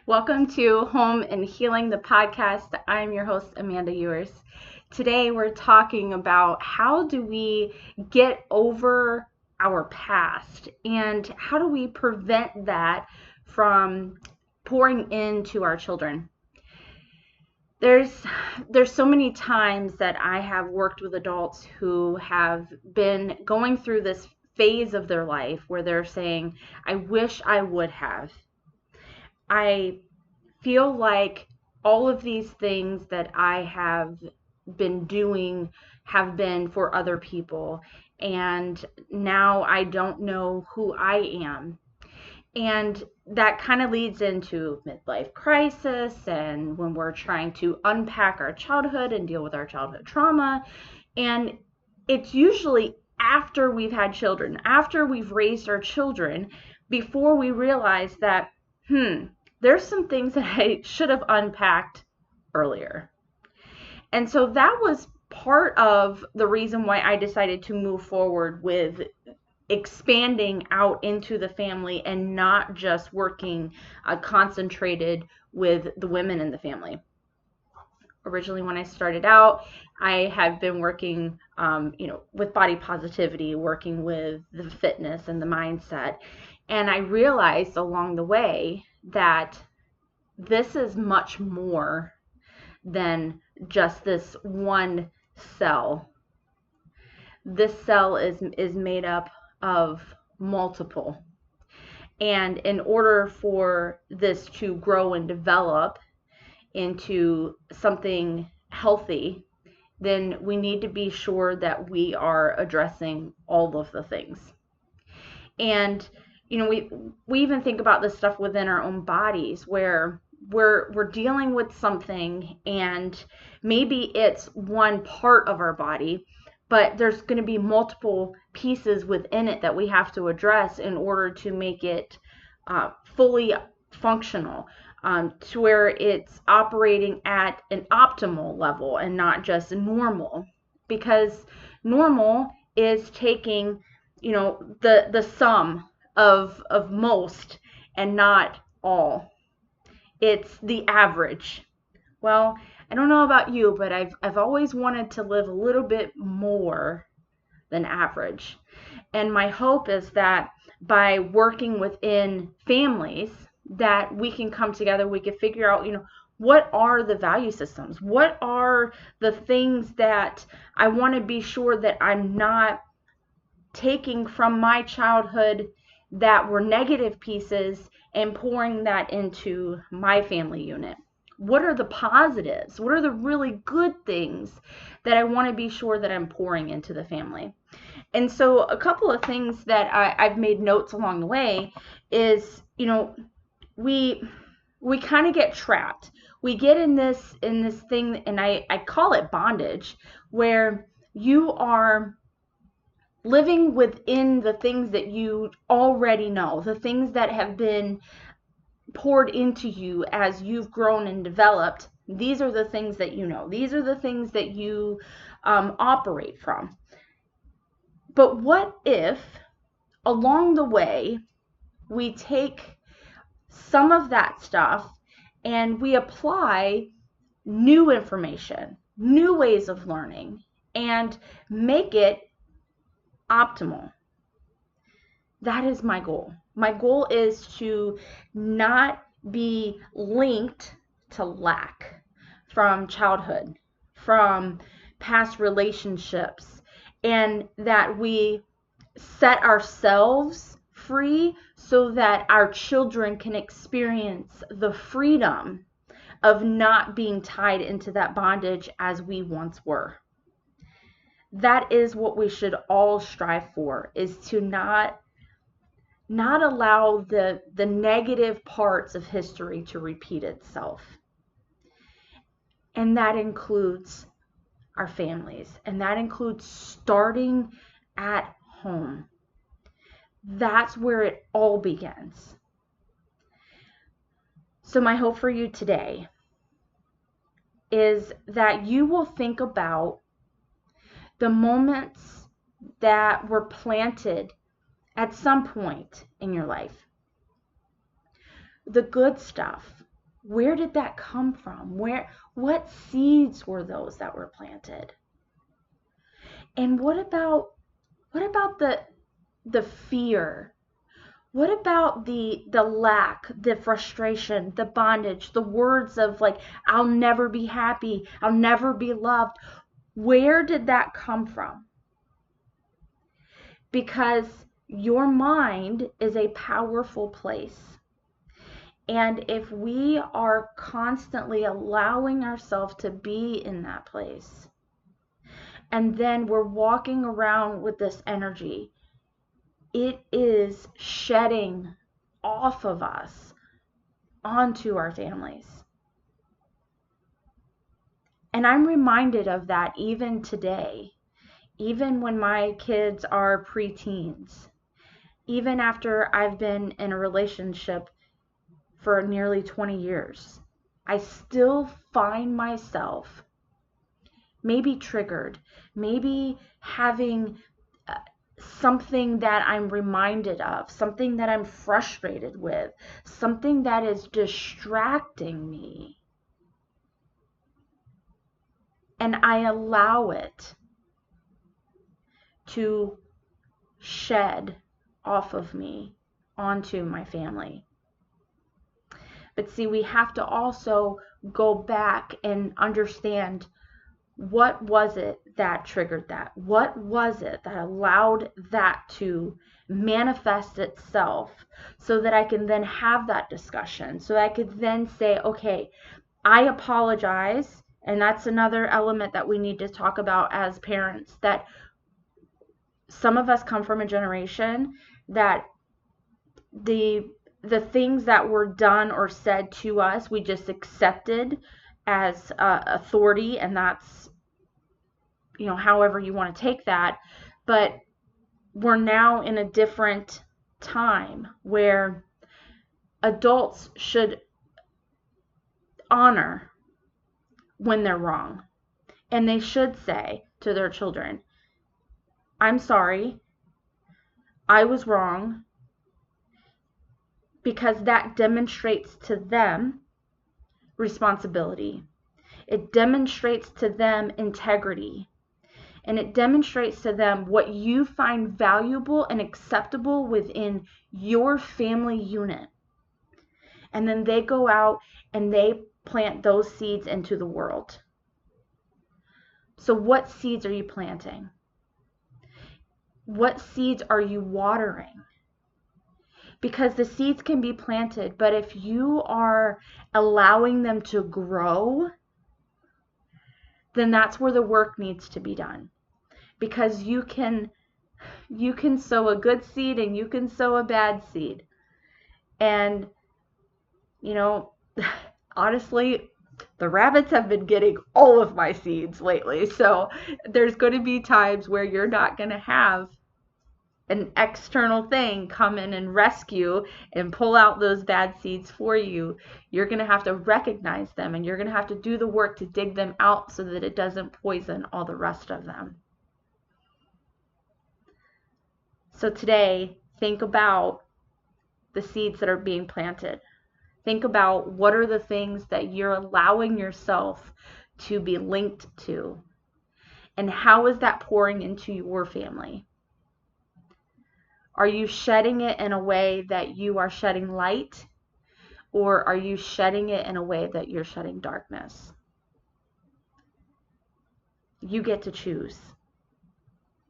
Welcome to Home and Healing, the podcast. I'm your host, Amanda Ewers. Today we're talking about how do we get over our past and how do we prevent that from pouring into our children. There's so many times that I have worked with adults who have been going through this phase of their life where they're saying, I wish I would have. I feel like all of these things that I have been doing have been for other people, and now I don't know who I am. And that kind of leads into midlife crisis and when we're trying to unpack our childhood and deal with our childhood trauma. And it's usually after we've had children, after we've raised our children, before we realize that, there's some things that I should have unpacked earlier. And so that was part of the reason why I decided to move forward with expanding out into the family and not just working concentrated with the women in the family. Originally, when I started out, I have been working, with body positivity, working with the fitness and the mindset. And I realized along the way that this is much more than just this one cell. This cell is made up of multiple. And in order for this to grow and develop into something healthy, then we need to be sure that we are addressing all of the things. And we even think about this stuff within our own bodies where we're dealing with something and maybe it's one part of our body, but there's going to be multiple pieces within it that we have to address in order to make it fully functional, to where it's operating at an optimal level and not just normal. Because normal is taking, the sum of most and not all. It's the average. Well, I don't know about you, but I've always wanted to live a little bit more than average. And my hope is that by working within families that we can come together, we can figure out, what are the value systems? What are the things that I want to be sure that I'm not taking from my childhood that were negative pieces and pouring that into my family unit? What are the positives? What are the really good things that I want to be sure that I'm pouring into the family? And so a couple of things that I've made notes along the way is, we kind of get trapped. We get in this thing, and I call it bondage, where you are living within the things that you already know, the things that have been poured into you as you've grown and developed. These are the things that you know. These are the things that you operate from. But what if along the way we take some of that stuff and we apply new information, new ways of learning, and make it optimal? That is my goal. My goal is to not be linked to lack from childhood, from past relationships, and that we set ourselves free so that our children can experience the freedom of not being tied into that bondage as we once were. That is what we should all strive for, is to not allow the negative parts of history to repeat itself. And that includes our families, and that includes starting at home. That's where it all begins. So my hope for you today is that you will think about the moments that were planted at some point in your life. The good stuff, Where did that come from? What seeds were those that were planted? And what about the fear? What about the lack, the frustration, the bondage, the words of like, I'll never be happy, I'll never be loved? Where did that come from? Because your mind is a powerful place. And if we are constantly allowing ourselves to be in that place, and then we're walking around with this energy, it is shedding off of us onto our families. And I'm reminded of that even today, even when my kids are preteens, even after I've been in a relationship for nearly 20 years, I still find myself maybe triggered, maybe having something that I'm reminded of, something that I'm frustrated with, something that is distracting me. And I allow it to shed off of me onto my family. But see, we have to also go back and understand, what was it that triggered that? What was it that allowed that to manifest itself, so that I can then have that discussion, so I could then say, okay, I apologize. And that's another element that we need to talk about as parents, that some of us come from a generation that the things that were done or said to us, we just accepted as authority, and that's, however you want to take that. But we're now in a different time where adults should honor when they're wrong, and they should say to their children, I'm sorry, I was wrong, because that demonstrates to them responsibility. It demonstrates to them integrity. And it demonstrates to them what you find valuable and acceptable within your family unit. And then they go out and they plant those seeds into the world. So what seeds are you planting? What seeds are you watering? Because the seeds can be planted, but if you are allowing them to grow, then that's where the work needs to be done. Because you can sow a good seed and you can sow a bad seed. And, honestly, the rabbits have been getting all of my seeds lately. So there's going to be times where you're not going to have an external thing come in and rescue and pull out those bad seeds for you. You're going to have to recognize them, and you're going to have to do the work to dig them out so that it doesn't poison all the rest of them. So today, think about the seeds that are being planted. Think about, what are the things that you're allowing yourself to be linked to, and how is that pouring into your family? Are you shedding it in a way that you are shedding light, or are you shedding it in a way that you're shedding darkness? You get to choose.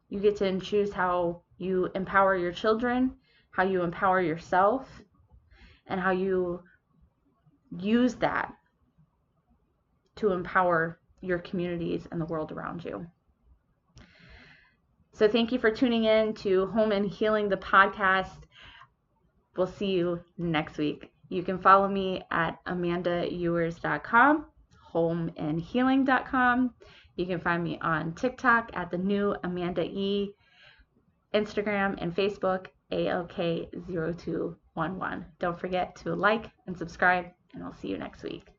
You get to choose how you empower your children, how you empower yourself, and how you use that to empower your communities and the world around you. So thank you for tuning in to Home and Healing, the podcast. We'll see you next week. You can follow me at amandaewers.com, homeandhealing.com. You can find me on TikTok at the new Amanda E, Instagram and Facebook, ALK0211. Don't forget to like and subscribe, and I'll see you next week.